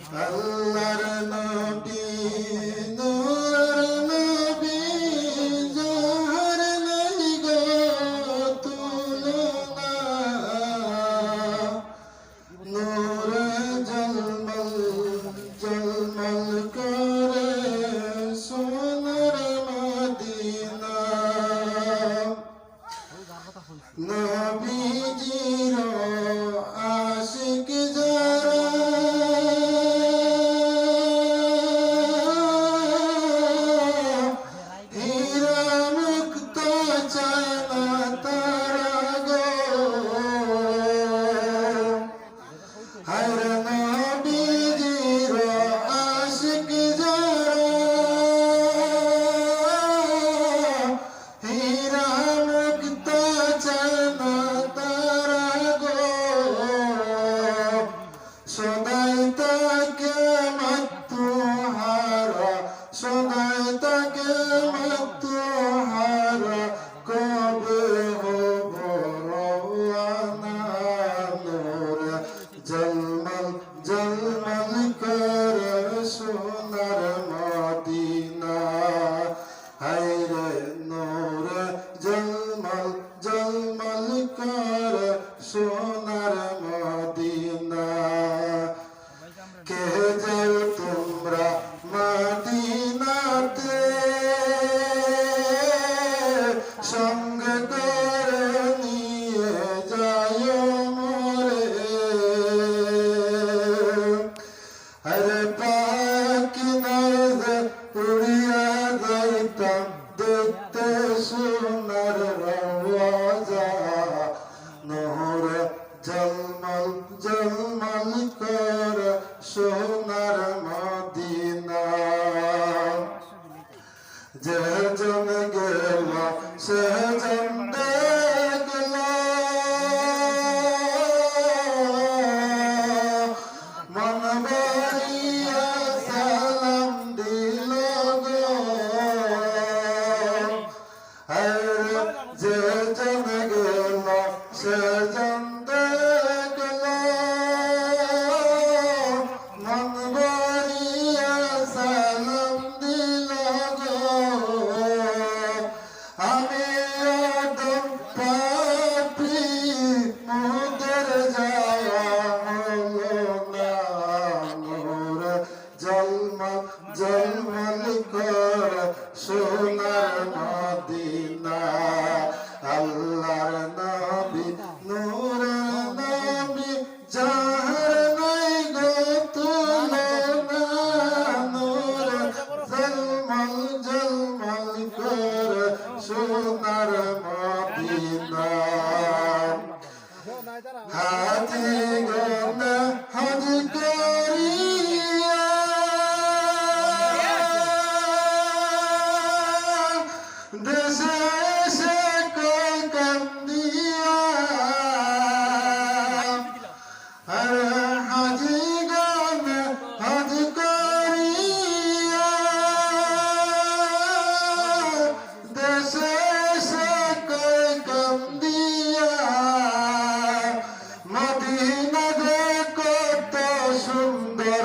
আল্লাহর নবী নূর নবী যার নাই গো তুলনা নূর জলমল জলমল করে সোনার মদিনা নবীজির আশিক যারা সদাই তাকে মাতুহারা সদাই তাকে মাতুহারা কবে হব রওয়ানা নূর জলমল জলমল করে সোনার মদিনা হায়রে নূর জলমল জলমল করে সোনার মদিনা কে যাও তোমরা মদিনাতে সঙ্গে করে নিয়ে যায় মোরে আরে পাখি নজর উড়িয়া যাইতাম দেখতে সোনার রওজা নূর জলমল জলমল করে সোনার মদিনা যে জন গেল সে জন দেখল মন ভরিয়া সালাম দিল গো যে জন গেল সে জন দেখল মন ভরিয়া সালাম দিল গো আমি আদম পাপী মোদের যাওয়া হলো না নূর জলমল জলমল করে সোনার মদিনা আল্লাহর নবী নূর নবী যার নাই গো তুলনা নূর জলমল জলমল করে সোনার মদিনা হাজি গণ হাজি করিয়া দেশে এসে কই কান্দিয়া আরে হাজি গণ হাজি করিয়া দেশে এসে কই কান্দিয়া মদিনা যে কত সুন্দর